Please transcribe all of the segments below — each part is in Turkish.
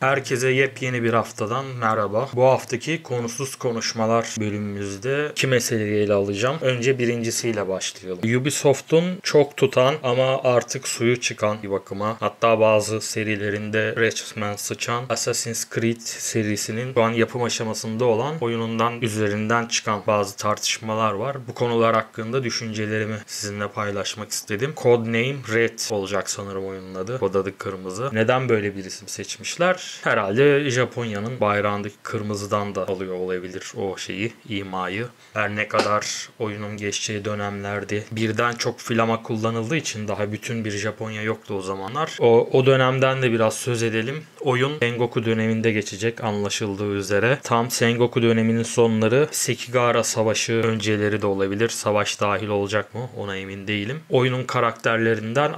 Herkese yepyeni bir haftadan merhaba. Bu haftaki konusuz konuşmalar bölümümüzde iki meseleyi ele alacağım. Önce birincisiyle başlayalım. Ubisoft'un çok tutan ama artık suyu çıkan bir bakıma, hatta bazı serilerinde resmen sıçan Assassin's Creed serisinin şu an yapım aşamasında olan oyunundan üzerinden çıkan bazı tartışmalar var. Bu konular hakkında düşüncelerimi sizinle paylaşmak istedim. Codename Red olacak sanırım oyunun adı. Kod adı kırmızı. Neden böyle bir isim seçmişler? Herhalde Japonya'nın bayrağındaki kırmızıdan da alıyor olabilir o şeyi, imayı. Her ne kadar oyunun geçeceği dönemlerde birden çok flama kullanıldığı için daha bütün bir Japonya yoktu o zamanlar. O dönemden de biraz söz edelim. Oyun Sengoku döneminde geçecek anlaşıldığı üzere. Tam Sengoku döneminin sonları, Sekigahara Savaşı önceleri de olabilir. Savaş dahil olacak mı? Ona emin değilim. Oyunun karakterlerinden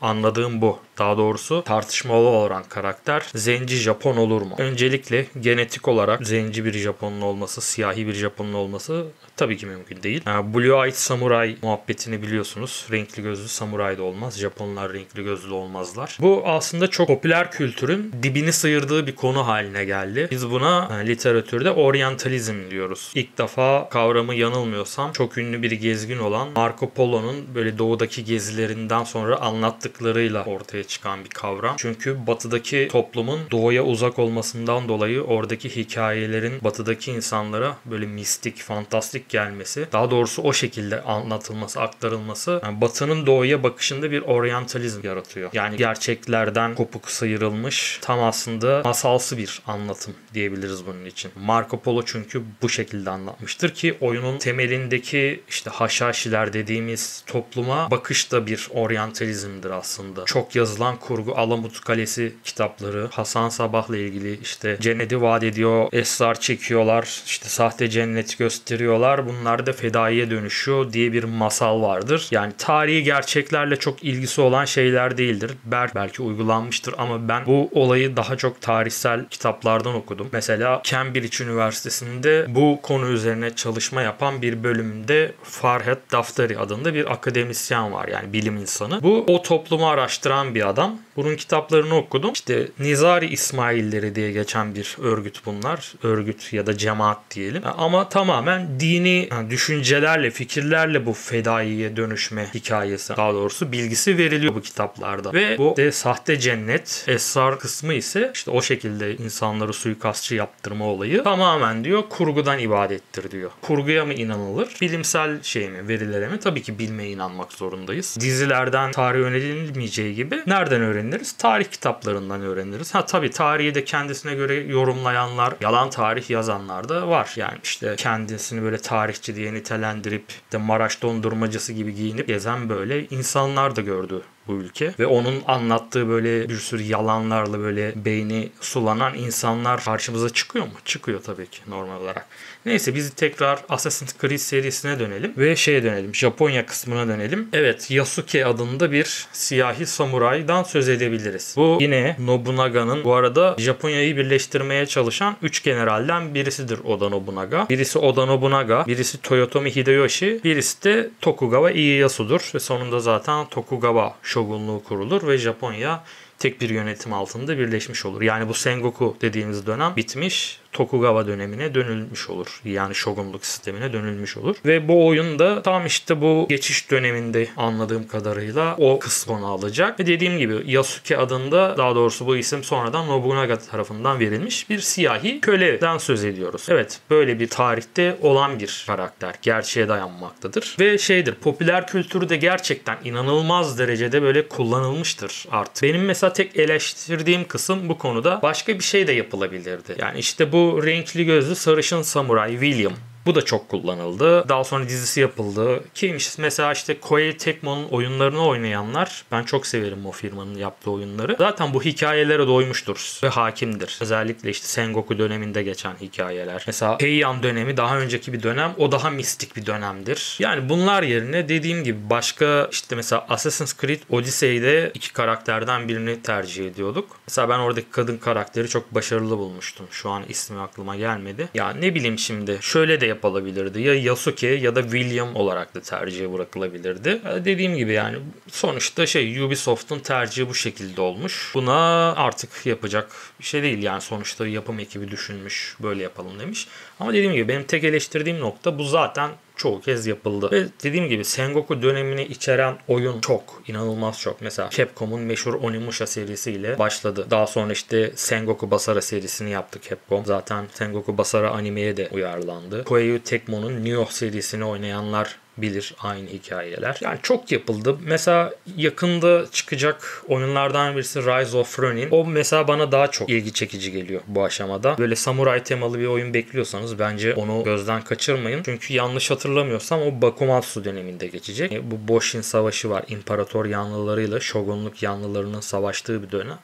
anladığım bu. Daha doğrusu tartışmalı olan karakter zenci Japon olur mu? Öncelikle genetik olarak zenci bir Japonun olması, siyahi bir Japonun olması tabii ki mümkün değil. Blue Eyed Samurai muhabbetini biliyorsunuz. Renkli gözlü samuray da olmaz. Japonlar renkli gözlü olmazlar. Bu aslında çok popüler kültürün dibini sıyırdığı bir konu haline geldi. Biz buna literatürde oryantalizm diyoruz. İlk defa kavramı yanılmıyorsam çok ünlü bir gezgin olan Marco Polo'nun böyle doğudaki gezilerinden sonra anlattıklarıyla ortaya çıkan bir kavram. Çünkü batıdaki toplumun doğuya uzak olmasından dolayı oradaki hikayelerin batıdaki insanlara böyle mistik, fantastik gelmesi, daha doğrusu o şekilde anlatılması, aktarılması batının doğuya bakışında bir oryantalizm yaratıyor. Yani gerçeklerden kopuk sıyrılmış, tam aslında masalsı bir anlatım diyebiliriz bunun için. Marco Polo çünkü bu şekilde anlatmıştır ki oyunun temelindeki işte Haşhaşiler dediğimiz topluma bakış da bir oryantalizmdir aslında. Çok yazılan kurgu, Alamut Kalesi kitapları, Hasan Sabah'la ilgili işte cenneti vaat ediyor, esrar çekiyorlar, işte sahte cenneti gösteriyorlar, bunlar da fedaiye dönüşüyor diye bir masal vardır. Yani tarihi gerçeklerle çok ilgisi olan şeyler değildir. Belki uygulanmıştır ama ben bu olayı daha çok tarihsel kitaplardan okudum. Mesela Cambridge Üniversitesi'nde bu konu üzerine çalışma yapan bir bölümünde Farhat Daftari adında bir akademisyen var, yani bilim insanı. Bu o toplumu araştıran bir adam. Bunun kitaplarını okudum. İşte Nizari İsmailleri diye geçen bir örgüt bunlar. Örgüt ya da cemaat diyelim. Ama tamamen dini düşüncelerle, fikirlerle bu fedaiye dönüşme hikayesi, daha doğrusu bilgisi veriliyor bu kitaplarda. Ve bu de sahte cennet, esrar kısmı ise işte o şekilde insanları suikastçı yaptırma olayı tamamen diyor kurgudan ibarettir diyor. Kurguya mı inanılır? Bilimsel şey mi, verilere mi? Tabii ki bilmeye inanmak zorundayız. Dizilerden tarih öğrenilmeyeceği gibi nereden öğreniriz? Tarih kitaplarından öğreniriz. Tabii tarihi de kendisine göre yorumlayanlar, yalan tarih yazanlar da var. Yani işte kendisini böyle tarihçi diye nitelendirip de Maraş dondurmacısı gibi giyinip gezen böyle insanlar da gördü bu ülke. Ve onun anlattığı böyle bir sürü yalanlarla böyle beyni sulanan insanlar karşımıza çıkıyor mu? Çıkıyor tabii ki normal olarak. Neyse, biz tekrar Assassin's Creed serisine dönelim ve dönelim. Japonya kısmına dönelim. Evet, Yasuke adında bir siyahi samuraydan söz edebiliriz. Bu yine Nobunaga'nın, bu arada Japonya'yı birleştirmeye çalışan 3 generalden birisidir Oda Nobunaga. Birisi Oda Nobunaga, birisi Toyotomi Hideyoshi, birisi de Tokugawa Ieyasu'dur ve sonunda zaten Tokugawa şogunluğu kurulur ve Japonya tek bir yönetim altında birleşmiş olur. Yani bu Sengoku dediğimiz dönem bitmiş, Tokugawa dönemine dönülmüş olur. Yani şogunluk sistemine dönülmüş olur. Ve bu oyunda tam işte bu geçiş döneminde anladığım kadarıyla o kısmını alacak. Ve dediğim gibi Yasuke adında, daha doğrusu bu isim sonradan Nobunaga tarafından verilmiş bir siyahi köleden söz ediyoruz. Evet, böyle bir tarihte olan bir karakter. Gerçeğe dayanmaktadır. Ve popüler kültürde gerçekten inanılmaz derecede böyle kullanılmıştır artık. Benim mesela tek eleştirdiğim kısım bu konuda başka bir şey de yapılabilirdi. Yani işte bu renkli gözlü sarışın samuray William. Bu da çok kullanıldı. Daha sonra dizisi yapıldı. Kimmiş? Mesela işte Koei Tecmo'nun oyunlarını oynayanlar, ben çok severim o firmanın yaptığı oyunları. Zaten bu hikayelere doymuştur ve hakimdir. Özellikle işte Sengoku döneminde geçen hikayeler. Mesela Heian dönemi daha önceki bir dönem. O daha mistik bir dönemdir. Yani bunlar yerine dediğim gibi başka işte mesela Assassin's Creed Odyssey'de iki karakterden birini tercih ediyorduk. Mesela ben oradaki kadın karakteri çok başarılı bulmuştum. Şu an ismi aklıma gelmedi. Ya ne bileyim, şimdi şöyle de yapılabilirdi. Ya Yasuke ya da William olarak da tercihe bırakılabilirdi. Dediğim gibi yani sonuçta Ubisoft'un tercihi bu şekilde olmuş. Buna artık yapacak bir şey değil. Yani sonuçta yapım ekibi düşünmüş, böyle yapalım demiş. Ama dediğim gibi benim tek eleştirdiğim nokta bu zaten çoğu kez yapıldı. Ve dediğim gibi Sengoku dönemini içeren oyun çok, inanılmaz çok. Mesela Capcom'un meşhur Onimusha serisiyle başladı. Daha sonra Sengoku Basara serisini yaptı Capcom. Zaten Sengoku Basara animeye de uyarlandı. Koei Tecmo'nun Nioh serisini oynayanlar bilir aynı hikayeler. Yani çok yapıldı. Mesela yakında çıkacak oyunlardan birisi Rise of Ronin. O mesela bana daha çok ilgi çekici geliyor bu aşamada. Böyle samuray temalı bir oyun bekliyorsanız bence onu gözden kaçırmayın. Çünkü yanlış hatırlamıyorsam o Bakumatsu döneminde geçecek. Bu Boshin Savaşı var. İmparator yanlılarıyla Shogunluk yanlılarının savaştığı bir dönem.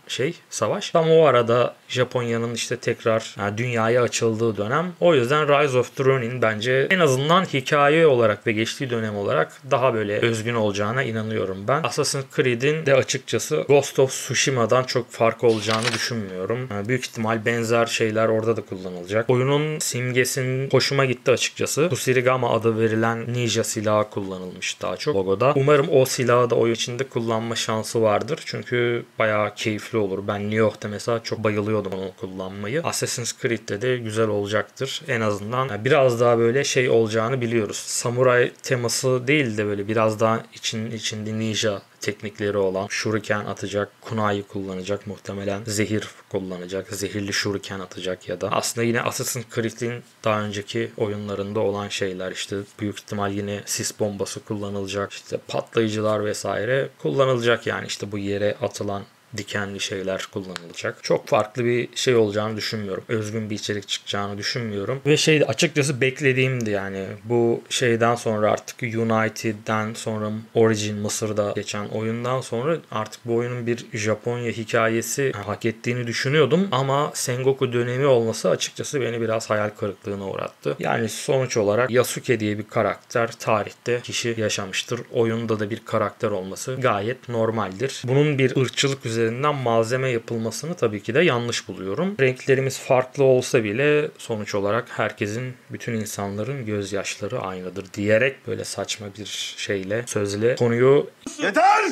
Savaş. Tam o arada Japonya'nın tekrar dünyaya açıldığı dönem. O yüzden Rise of the Ronin bence en azından hikaye olarak ve geçtiği dönem olarak daha böyle özgün olacağına inanıyorum ben. Assassin's Creed'in de açıkçası Ghost of Tsushima'dan çok farkı olacağını düşünmüyorum. Büyük ihtimal benzer şeyler orada da kullanılacak. Oyunun simgesinin hoşuma gitti açıkçası. Tsushirigama adı verilen ninja silahı kullanılmış daha çok logoda. Umarım o silahı da oyun içinde kullanma şansı vardır. Çünkü bayağı keyifli olur. Ben Nioh'ta mesela çok bayılıyordum onu kullanmayı. Assassin's Creed'de de güzel olacaktır. En azından biraz daha böyle olacağını biliyoruz. Samuray teması değil de böyle biraz daha içinde ninja teknikleri olan shuriken atacak, kunai kullanacak, muhtemelen zehir kullanacak, zehirli shuriken atacak ya da aslında yine Assassin's Creed'in daha önceki oyunlarında olan şeyler büyük ihtimal yine sis bombası kullanılacak, patlayıcılar vesaire kullanılacak yani bu yere atılan dikenli şeyler kullanılacak. Çok farklı bir şey olacağını düşünmüyorum. Özgün bir içerik çıkacağını düşünmüyorum. Ve açıkçası beklediğimdi yani. Bu şeyden sonra artık United'den sonra Origin Mısır'da geçen oyundan sonra artık bu oyunun bir Japonya hikayesi hak ettiğini düşünüyordum. Ama Sengoku dönemi olması açıkçası beni biraz hayal kırıklığına uğrattı. Yani sonuç olarak Yasuke diye bir karakter tarihte kişi yaşamıştır. Oyunda da bir karakter olması gayet normaldir. Bunun bir ırkçılık üzerinden malzeme yapılmasını tabii ki de yanlış buluyorum. Renklerimiz farklı olsa bile sonuç olarak herkesin, bütün insanların gözyaşları aynıdır diyerek böyle saçma bir sözle konuyu... Yeter!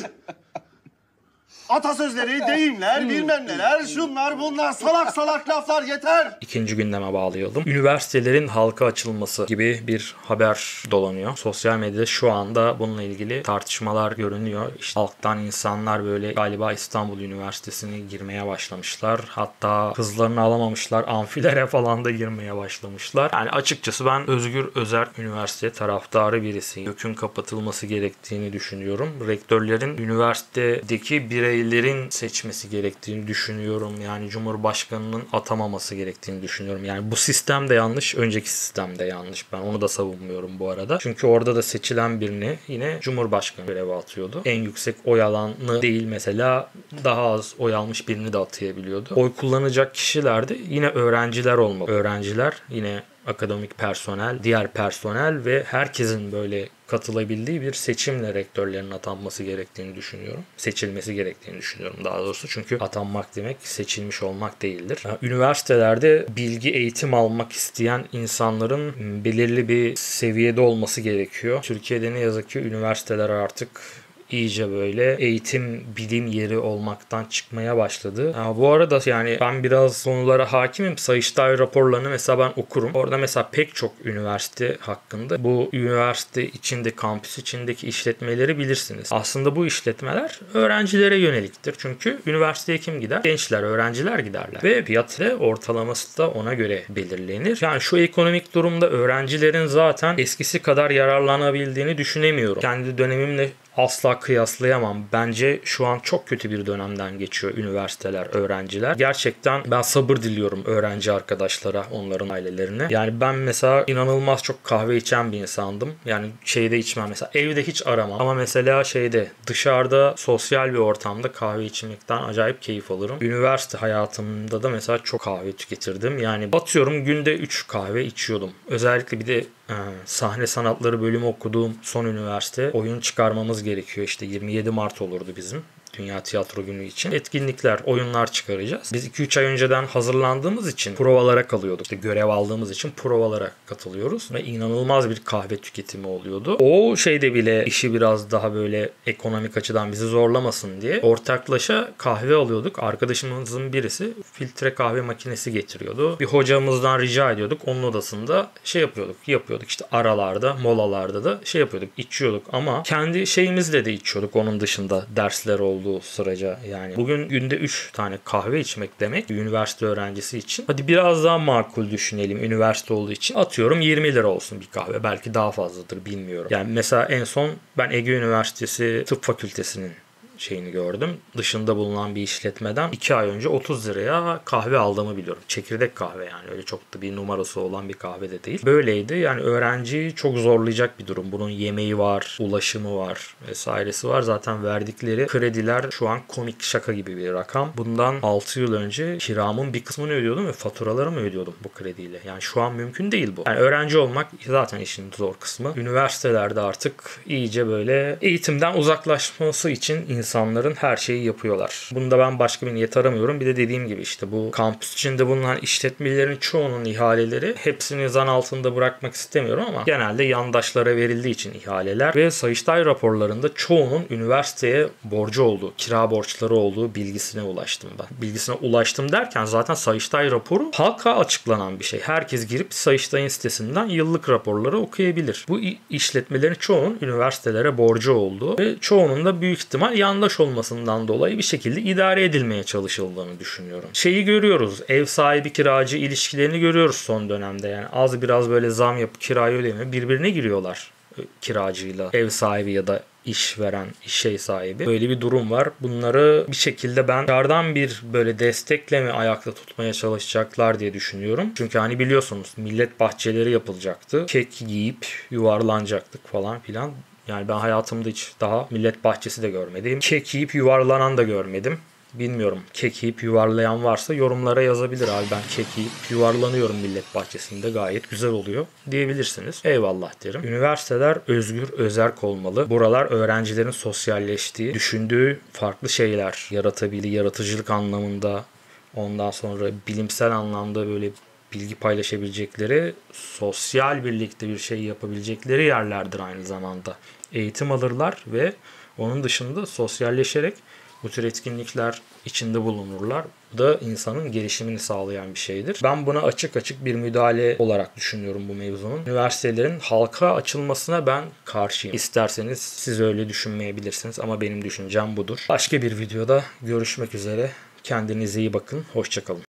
Atasözleri, deyimler, bilmem neler, şunlar bunlar, salak salak laflar yeter! İkinci gündeme bağlayalım. Üniversitelerin halka açılması gibi bir haber dolanıyor. Sosyal medyada şu anda bununla ilgili tartışmalar görünüyor. Halktan insanlar böyle galiba İstanbul Üniversitesi'ne girmeye başlamışlar. Hatta kızlarını alamamışlar. Amfilere falan da girmeye başlamışlar. Yani açıkçası ben Özgür Özerk Üniversite taraftarı birisiyim. YÖK'ün kapatılması gerektiğini düşünüyorum. Rektörlerin üniversitedeki bireylerin seçmesi gerektiğini düşünüyorum. Yani Cumhurbaşkanı'nın atamaması gerektiğini düşünüyorum. Yani bu sistem de yanlış, önceki sistem de yanlış. Ben onu da savunmuyorum bu arada. Çünkü orada da seçilen birini yine Cumhurbaşkanı göreve atıyordu. En yüksek oy alanı değil mesela, daha az oy almış birini de atayabiliyordu. Oy kullanacak kişiler de yine öğrenciler olmalı. Öğrenciler yine akademik personel, diğer personel ve herkesin böyle katılabildiği bir seçimle rektörlerin atanması gerektiğini düşünüyorum. Seçilmesi gerektiğini düşünüyorum daha doğrusu. Çünkü atanmak demek seçilmiş olmak değildir. Üniversitelerde bilgi, eğitim almak isteyen insanların belirli bir seviyede olması gerekiyor. Türkiye'de ne yazık ki üniversiteler artık iyice böyle eğitim, bilim yeri olmaktan çıkmaya başladı. Bu arada yani ben biraz konulara hakimim. Sayıştay raporlarını mesela ben okurum. Orada mesela pek çok üniversite hakkında bu üniversite içinde, kampüs içindeki işletmeleri bilirsiniz. Aslında bu işletmeler öğrencilere yöneliktir. Çünkü üniversiteye kim gider? Gençler, öğrenciler giderler. Ve fiyatı ortalaması da ona göre belirlenir. Yani şu ekonomik durumda öğrencilerin zaten eskisi kadar yararlanabildiğini düşünemiyorum. Kendi dönemimle asla kıyaslayamam. Bence şu an çok kötü bir dönemden geçiyor üniversiteler, öğrenciler. Gerçekten ben sabır diliyorum öğrenci arkadaşlara, onların ailelerine. Yani ben mesela inanılmaz çok kahve içen bir insandım. Yani içmem mesela. Evde hiç aramam. Ama mesela dışarıda sosyal bir ortamda kahve içmekten acayip keyif alırım. Üniversite hayatımda da mesela çok kahve tüketirdim. Yani atıyorum günde 3 kahve içiyordum. Özellikle bir de sahne sanatları bölümü okuduğum son üniversite oyun çıkarmamız gerekiyor. 27 Mart olurdu bizim Dünya Tiyatro Günü için. Etkinlikler, oyunlar çıkaracağız. Biz 2-3 ay önceden hazırlandığımız için provalara kalıyorduk. İşte görev aldığımız için provalara katılıyoruz. Ve inanılmaz bir kahve tüketimi oluyordu. O şeyde bile işi biraz daha böyle ekonomik açıdan bizi zorlamasın diye ortaklaşa kahve alıyorduk. Arkadaşımızın birisi filtre kahve makinesi getiriyordu. Bir hocamızdan rica ediyorduk. Onun odasında şey yapıyorduk. İşte aralarda, molalarda da şey yapıyorduk. İçiyorduk ama kendi şeyimizle de içiyorduk. Onun dışında dersler olduğu sırada yani. Bugün günde 3 tane kahve içmek demek bir üniversite öğrencisi için. Hadi biraz daha makul düşünelim üniversite olduğu için. Atıyorum 20 lira olsun bir kahve. Belki daha fazladır bilmiyorum. Yani mesela en son ben Ege Üniversitesi Tıp Fakültesi'nin şeyini gördüm. Dışında bulunan bir işletmeden 2 ay önce 30 liraya kahve aldığımı biliyorum. Çekirdek kahve yani. Öyle çok da bir numarası olan bir kahve de değil. Böyleydi. Yani öğrenciyi çok zorlayacak bir durum. Bunun yemeği var, ulaşımı var vesairesi var. Zaten verdikleri krediler şu an komik şaka gibi bir rakam. Bundan 6 yıl önce kiramın bir kısmını ödüyordum ve faturalarımı ödüyordum bu krediyle. Yani şu an mümkün değil bu. Yani öğrenci olmak zaten işin zor kısmı. Üniversitelerde artık iyice böyle eğitimden uzaklaşması için insanların her şeyi yapıyorlar. Bunda ben başka bir niyet aramıyorum. Bir de dediğim gibi işte bu kampüs içinde bulunan işletmelerin çoğunun ihaleleri hepsini zan altında bırakmak istemiyorum ama genelde yandaşlara verildiği için ihaleler ve Sayıştay raporlarında çoğunun üniversiteye borcu olduğu, kira borçları olduğu bilgisine ulaştım ben. Bilgisine ulaştım derken zaten Sayıştay raporu halka açıklanan bir şey. Herkes girip Sayıştay'ın sitesinden yıllık raporları okuyabilir. Bu işletmelerin çoğunun üniversitelere borcu olduğu ve çoğunun da büyük ihtimal yandaş olmasından dolayı bir şekilde idare edilmeye çalışıldığını düşünüyorum. Şeyi görüyoruz. Ev sahibi kiracı ilişkilerini görüyoruz son dönemde. Yani az biraz böyle zam yapıp kirayı ödemiyor. Birbirine giriyorlar kiracıyla. Ev sahibi ya da işveren, şey sahibi. Böyle bir durum var. Bunları bir şekilde ben dışarıdan bir böyle destekle mi ayakta tutmaya çalışacaklar diye düşünüyorum. Çünkü hani biliyorsunuz millet bahçeleri yapılacaktı. Kek giyip yuvarlanacaktık falan filan. Yani ben hayatımda hiç daha millet bahçesi de görmedim. Kek yiyip yuvarlanan da görmedim. Bilmiyorum. Kek yiyip yuvarlayan varsa yorumlara yazabilir abi. Ben kek yiyip yuvarlanıyorum millet bahçesinde. Gayet güzel oluyor diyebilirsiniz. Eyvallah derim. Üniversiteler özgür, özerk olmalı. Buralar öğrencilerin sosyalleştiği, düşündüğü farklı şeyler yaratabildiği, yaratıcılık anlamında, ondan sonra bilimsel anlamda böyle bilgi paylaşabilecekleri, sosyal birlikte bir şey yapabilecekleri yerlerdir aynı zamanda. Eğitim alırlar ve onun dışında sosyalleşerek bu tür etkinlikler içinde bulunurlar. Bu da insanın gelişimini sağlayan bir şeydir. Ben buna açık açık bir müdahale olarak düşünüyorum bu mevzunun. Üniversitelerin halka açılmasına ben karşıyım. İsterseniz siz öyle düşünmeyebilirsiniz ama benim düşüncem budur. Başka bir videoda görüşmek üzere. Kendinize iyi bakın. Hoşça kalın.